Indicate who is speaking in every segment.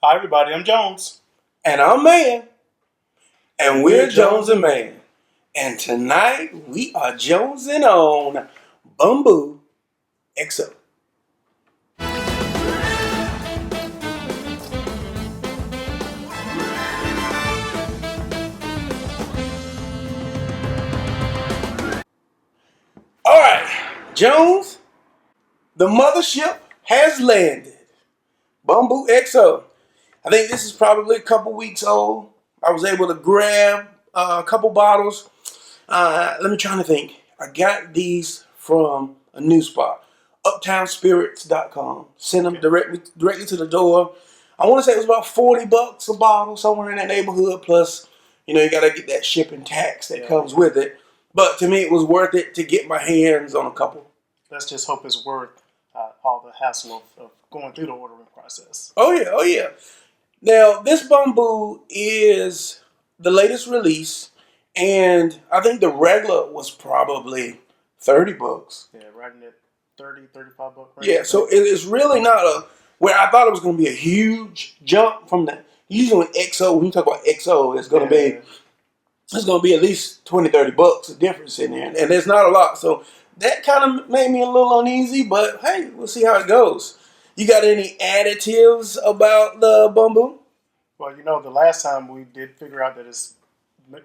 Speaker 1: Hi, everybody. I'm Jones.
Speaker 2: And I'm Man. And we're Jones and Mann. And tonight we are jonesing on Bumbu XO. All right, Jones, the mothership has landed. Bumbu XO. I think this is probably a couple weeks old. I was able to grab a couple bottles. Let me try to think. I got these from a new spot, uptownspirits.com. Sent them directly to the door. I want to say it was about $40 a bottle, somewhere in that neighborhood. Plus, you got to get that shipping tax that comes with it. But to me, it was worth it to get my hands on a couple.
Speaker 1: Let's just hope it's worth all the hassle of going through the ordering process.
Speaker 2: Oh yeah. Now, this Bumbu is the latest release, and I think the regular was probably $30.
Speaker 1: Yeah, right in that 30, $35 range.
Speaker 2: Yeah, so it's really not where I thought it was going to be a huge jump from the, usually when XO, when you talk about XO, it's going to be at least $20-$30 a difference in there, and there's not a lot. So that kind of made me a little uneasy, but hey, we'll see how it goes. You got any additives about the Bumbu?
Speaker 1: Well, the last time we did figure out that it's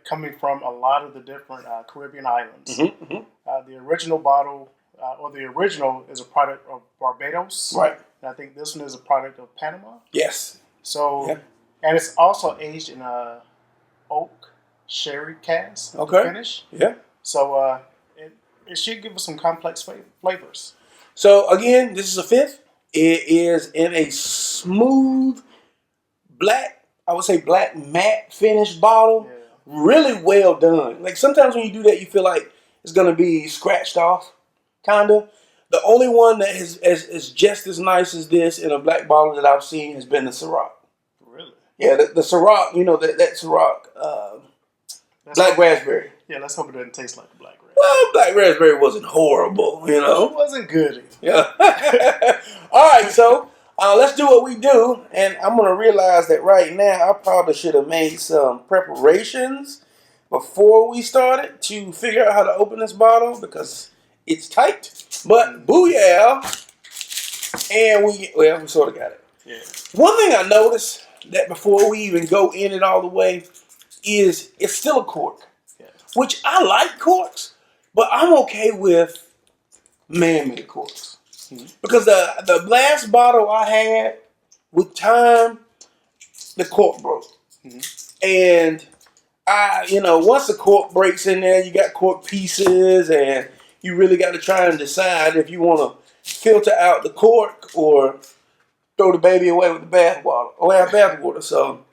Speaker 1: coming from a lot of the different Caribbean islands. The original bottle, or the original, is a product of Barbados.
Speaker 2: Right.
Speaker 1: And I think this one is a product of Panama.
Speaker 2: Yes.
Speaker 1: So, and it's also aged in a oak sherry cask finish.
Speaker 2: Yeah.
Speaker 1: So it should give us some complex flavors.
Speaker 2: So again, this is a fifth. It is in a smooth black, I would say black matte finish bottle.
Speaker 1: Yeah.
Speaker 2: Really well done. Like sometimes when you do that, you feel like it's gonna be scratched off, kinda. The only one that is just as nice as this in a black bottle that I've seen has been the Ciroc.
Speaker 1: Really?
Speaker 2: Yeah, the Ciroc. That Ciroc, black raspberry.
Speaker 1: Yeah, let's hope it doesn't taste like the black raspberry.
Speaker 2: Well, black raspberry wasn't horrible,
Speaker 1: It wasn't good.
Speaker 2: Yeah. All right, so let's do what we do, and I'm gonna realize that right now I probably should have made some preparations before we started to figure out how to open this bottle because it's tight. But booyah, and we sort of got it.
Speaker 1: Yeah.
Speaker 2: One thing I noticed that before we even go in it all the way is it's still a cork, which I like corks, but I'm okay with man-made corks. Because the last bottle I had, with time, the cork broke. And once the cork breaks in there, you got cork pieces, and you really got to try and decide if you want to filter out the cork or throw the baby away with the bathwater. So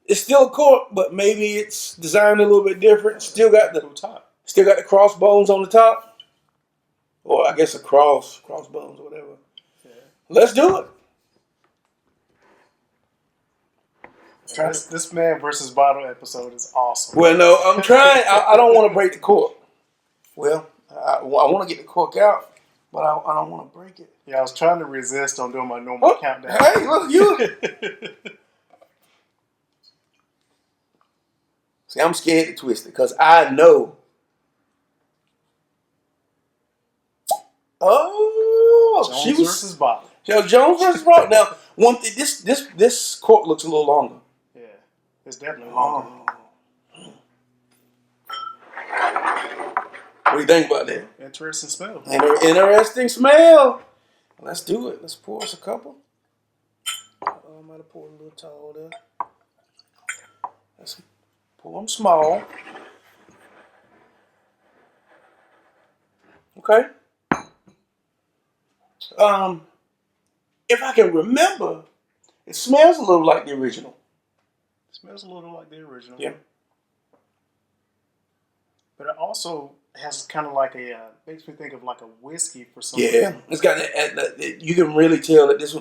Speaker 2: it's still a cork, but maybe it's designed a little bit different. Still got the crossbones on the top. Or I guess crossbones or whatever. Yeah. Let's do it.
Speaker 1: This man versus bottle episode is awesome.
Speaker 2: Well, no, I'm trying. I don't want to break the cork. Well, I want to get the cork out, but I don't want to break it.
Speaker 1: Yeah, I was trying to resist on doing my normal countdown.
Speaker 2: Hey, look, you. See, I'm scared to twist it because I know. Oh,
Speaker 1: Jones versus bottle.
Speaker 2: Jones versus bottle. Now, this cork looks a little longer.
Speaker 1: Yeah, it's definitely longer.
Speaker 2: What do you think about that?
Speaker 1: Interesting smell.
Speaker 2: Interesting smell. Let's do it. Let's pour us a couple. I might have poured a little tall there. Let's pour them small. Okay. If I can remember, it smells a little like the original.
Speaker 1: It smells a little like the original.
Speaker 2: Yeah.
Speaker 1: But it also has kind of like makes me think of like a whiskey for some
Speaker 2: reason. Yeah, it's got that. You can really tell that this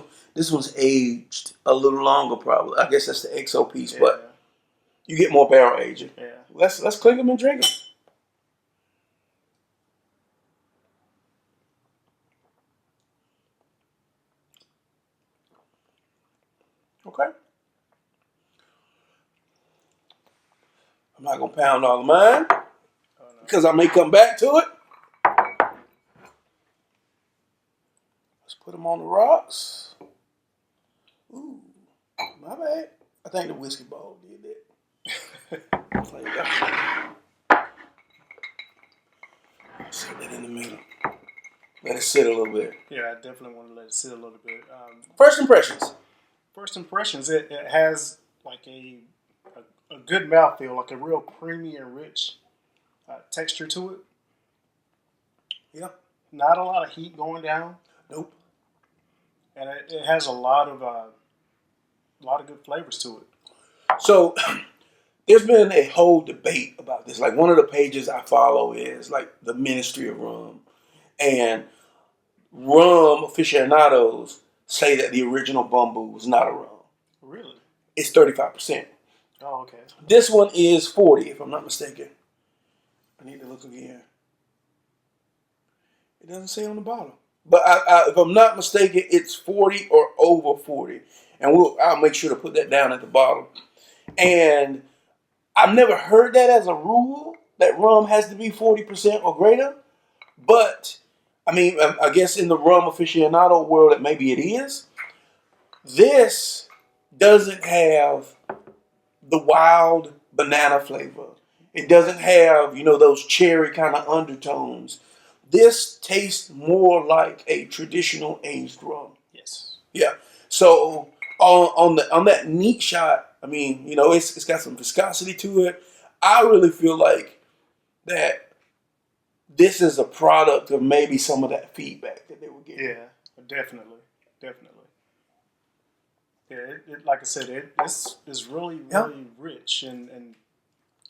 Speaker 2: one's aged a little longer, probably. I guess that's the XO piece, but you get more barrel aging.
Speaker 1: Yeah.
Speaker 2: Let's clink them and drink them. Okay. I'm not gonna pound all of mine
Speaker 1: Oh, no.
Speaker 2: because I may come back to it. Let's put them on the rocks. Ooh, my bad. I think the whiskey ball did that. There you go. Set that in the middle. Let it sit a little bit.
Speaker 1: Yeah, I definitely want to let it sit a little bit.
Speaker 2: First impressions.
Speaker 1: First impressions, it has like a good mouthfeel, like a real creamy and rich texture to it.
Speaker 2: Yeah.
Speaker 1: Not a lot of heat going down.
Speaker 2: Nope.
Speaker 1: And it has a lot of good flavors to it.
Speaker 2: So there's been a whole debate about this. Like one of the pages I follow is like the Ministry of Rum. And rum aficionados say that the original Bumbu was not a rum.
Speaker 1: Really?
Speaker 2: It's 35%.
Speaker 1: Oh, okay.
Speaker 2: This one is 40, if I'm not mistaken. I need to look again. It doesn't say on the bottle. But if I'm not mistaken, it's 40 or over 40. And I'll make sure to put that down at the bottom. And I've never heard that as a rule, that rum has to be 40% or greater. But, I mean, I guess in the rum aficionado world, maybe it is. This doesn't have the wild banana flavor. It doesn't have, those cherry kind of undertones. This tastes more like a traditional aged rum.
Speaker 1: Yes.
Speaker 2: Yeah. So on that neat shot, I mean, it's got some viscosity to it. I really feel like that this is a product of maybe some of that feedback that they were getting.
Speaker 1: Yeah, definitely. Yeah, like I said, this is really rich and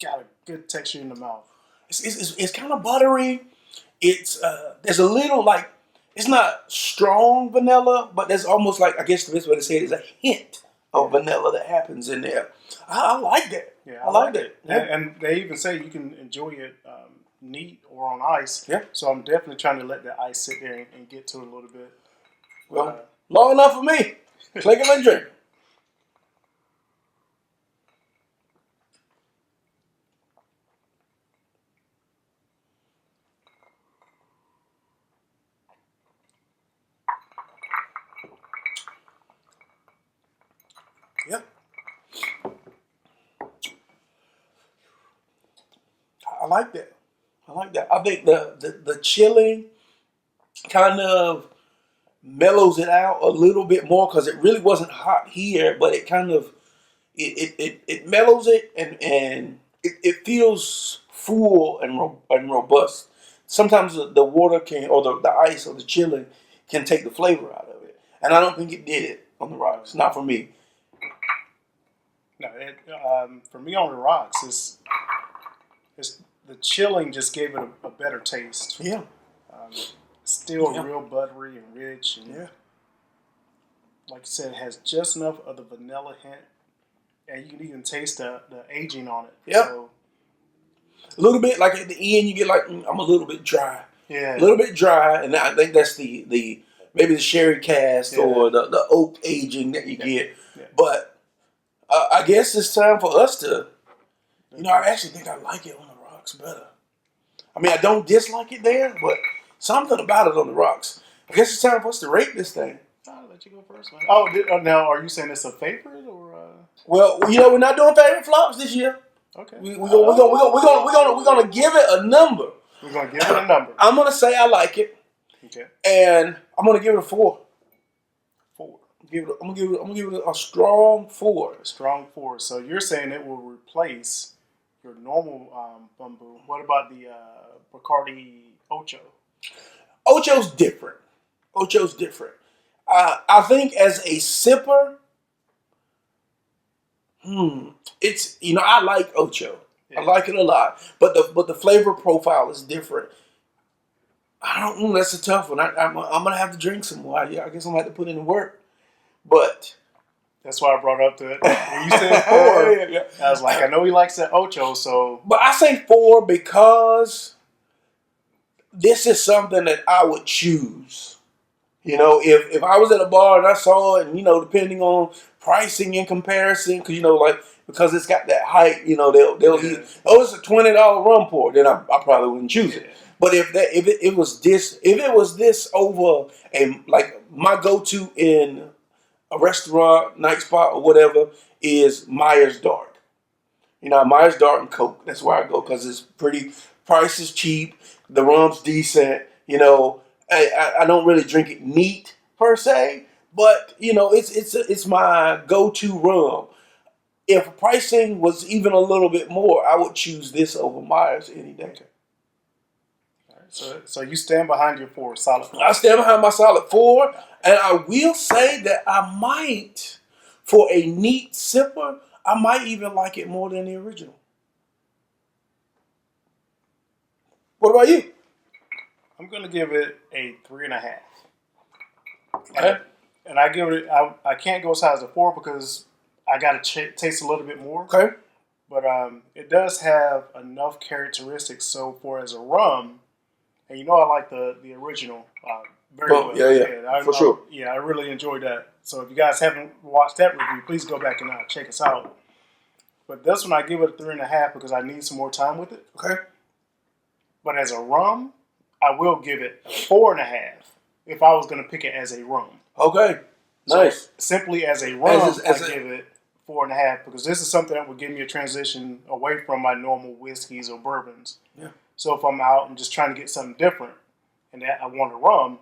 Speaker 1: got a good texture in the mouth.
Speaker 2: It's kind of buttery. It's there's a little it's not strong vanilla, but there's almost like, I guess the best way to say it is a hint of vanilla that happens in there. I like that.
Speaker 1: Yeah,
Speaker 2: I like that.
Speaker 1: Yeah. And they even say you can enjoy it neat or on ice.
Speaker 2: Yeah.
Speaker 1: So I'm definitely trying to let the ice sit there and get to it a little bit.
Speaker 2: Well, long enough for me. Click it and drink. Yeah. I like that. I think the chilling kind of mellows it out a little bit more because it really wasn't hot here, but it kind of it mellows it and it feels full and robust. Sometimes the water can, or the ice or the chilling can take the flavor out of it, and I don't think it did it on the rocks. Not for me.
Speaker 1: No, for me on the rocks, it's the chilling just gave it a better taste.
Speaker 2: Yeah.
Speaker 1: Still real buttery and rich. And like I said, it has just enough of the vanilla hint. And you can even taste the aging on it.
Speaker 2: Yeah.
Speaker 1: So,
Speaker 2: a little bit, like at the end, you get like, I'm a little bit dry.
Speaker 1: Yeah.
Speaker 2: A little bit dry, and I think that's the maybe the sherry cast or the oak aging that you get. Yeah. But I guess it's time for us to, I actually think I like it on the rocks better. I mean, I don't dislike it there, but something about it on the rocks. I guess it's time for us to rate this thing.
Speaker 1: I'll let you go first, man. Oh, now are you saying it's a favorite or?
Speaker 2: Well, we're not doing favorite flops this year.
Speaker 1: Okay.
Speaker 2: We're gonna give it a number.
Speaker 1: We're gonna give it a number.
Speaker 2: I'm gonna say I like it.
Speaker 1: Okay.
Speaker 2: And I'm gonna give it a 4. 4. I'm gonna give it a strong 4.
Speaker 1: A strong 4. So you're saying it will replace your normal Bumbu. What about the Bacardi Ocho?
Speaker 2: Ocho's different. I think as a sipper, it's I like Ocho. Yeah. I like it a lot, but the flavor profile is different. I don't. That's a tough one. I'm gonna have to drink some more. I guess I'm gonna have to put in the work. But
Speaker 1: that's why I brought up to it. When you said 4, I was like, I know he likes that Ocho, so.
Speaker 2: But I say 4 because this is something that I would choose You know, if I was at a bar and I saw it, and you know, depending on pricing in comparison, because you know, like because it's got that height, you know, they'll oh, it's a $20 rum pour, then I probably wouldn't choose it. But if it was this over a like my go-to in a restaurant, night spot, or whatever is Myers Dark. You know, Myers Dark and Coke. That's where I go because it's pretty. Price is cheap. The rum's decent. You know, I don't really drink it neat per se, but you know, it's my go-to rum. If pricing was even a little bit more, I would choose this over Myers any day.
Speaker 1: Okay. So you stand behind your solid 4.
Speaker 2: I stand behind my solid 4, and I will say that I might, for a neat sipper, I might even like it more than the original. What about you?
Speaker 1: I'm gonna give it a 3.5.
Speaker 2: Okay.
Speaker 1: And I give it. I can't go as high as a 4 because I got to taste a little bit more.
Speaker 2: Okay.
Speaker 1: But it does have enough characteristics. So for as a rum, and you know I like the original very well.
Speaker 2: Yeah, for sure.
Speaker 1: I really enjoyed that. So if you guys haven't watched that review, please go back and check us out. But this one I give it a 3.5 because I need some more time with it.
Speaker 2: Okay.
Speaker 1: But as a rum, I will give it a 4.5 if I was going to pick it as a rum.
Speaker 2: Okay. Nice.
Speaker 1: So simply as a rum, I give it 4.5 because this is something that would give me a transition away from my normal whiskeys or bourbons.
Speaker 2: Yeah.
Speaker 1: So if I'm out and just trying to get something different and I want a rum,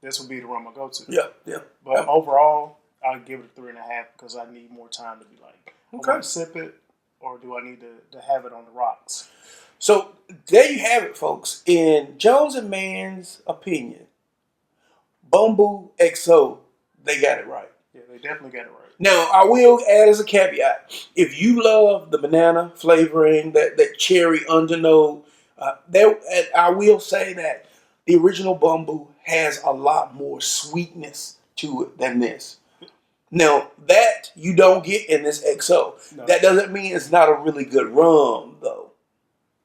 Speaker 1: this would be the rum I go to.
Speaker 2: Yeah.
Speaker 1: But overall, I'll give it a 3.5 because I need more time to be like,
Speaker 2: okay,
Speaker 1: I want to sip it, or do I need to have it on the rocks?
Speaker 2: So there you have it, folks. In Jones and Mann's opinion, Bumbu XO, they got it right.
Speaker 1: Yeah, they definitely got it right.
Speaker 2: Now, I will add as a caveat, if you love the banana flavoring, that cherry undernote, I will say that the original Bumbu has a lot more sweetness to it than this. Now, that you don't get in this XO. No. That doesn't mean it's not a really good rum, though.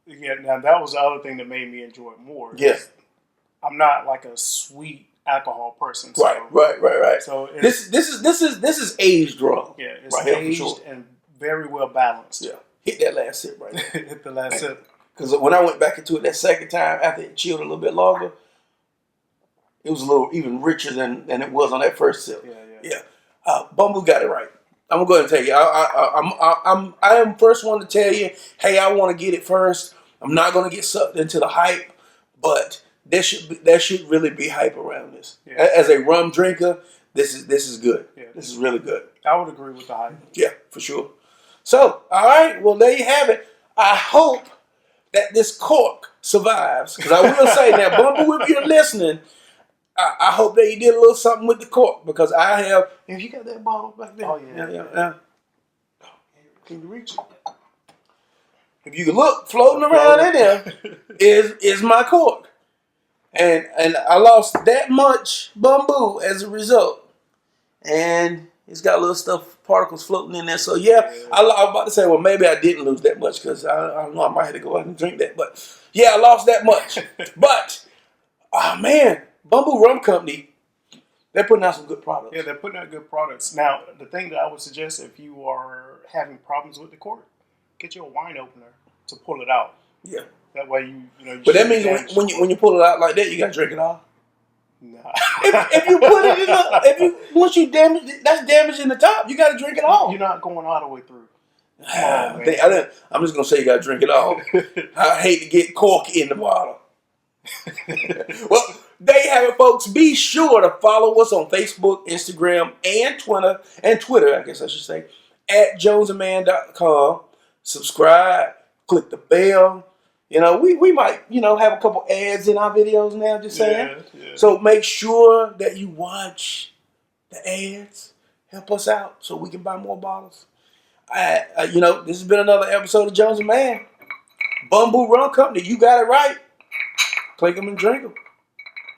Speaker 1: Yeah, now that was the other thing that made me enjoy it more.
Speaker 2: Yes.
Speaker 1: I'm not like a sweet alcohol person. So,
Speaker 2: Right.
Speaker 1: So
Speaker 2: this is aged rum.
Speaker 1: Yeah, it's right aged and very well balanced.
Speaker 2: Yeah. Hit that last sip right there.
Speaker 1: Hit the last sip.
Speaker 2: Because when I went back into it that second time, after it chilled a little bit longer, it was a little even richer than it was on that first sip. Yeah. Bumbu got it right. I'm gonna go ahead and tell you. I am first one to tell you, hey, I want to get it first. I'm not gonna get sucked into the hype, but there should really be hype around this. Yeah. As a rum drinker, this is good. Yeah. This is really good.
Speaker 1: I would agree with the hype.
Speaker 2: Yeah, for sure. So, all right, well there you have it. I hope that this cork survives, because I will say now, Bumbu, if you're listening, I hope that you did a little something with the cork, because I have. Have you got that bottle back there?
Speaker 1: Oh yeah.
Speaker 2: Can you reach it? If you look, floating around in there is my cork, and I lost that much Bumbu as a result, and it's got little stuff, particles floating in there. So yeah, I was about to say, well, maybe I didn't lose that much, because I don't know, I might have to go out and drink that, but yeah, I lost that much. But oh man, Bumbu Rum Company, they're putting out some good products.
Speaker 1: Yeah, they're putting out good products. Now, the thing that I would suggest, if you are having problems with the cork, get your wine opener to pull it out.
Speaker 2: Yeah.
Speaker 1: That way you know.
Speaker 2: But that means when you pull it out like that, you gotta drink it all.
Speaker 1: Nah.
Speaker 2: if you put it in once you damage it, that's damage in the top. You gotta drink it all.
Speaker 1: You're not going all the way through.
Speaker 2: I'm just gonna say you gotta drink it all. I hate to get cork in the bottle. Well, there you have it, folks. Be sure to follow us on Facebook, Instagram, and Twitter, I guess I should say, at JonesNmann.com. Subscribe, click the bell. You know, we might, have a couple ads in our videos now, just saying. Yeah. So make sure that you watch the ads. Help us out so we can buy more bottles. This has been another episode of Jones and Mann. Bumbu Rum Company, you got it right. Clink them and drink them.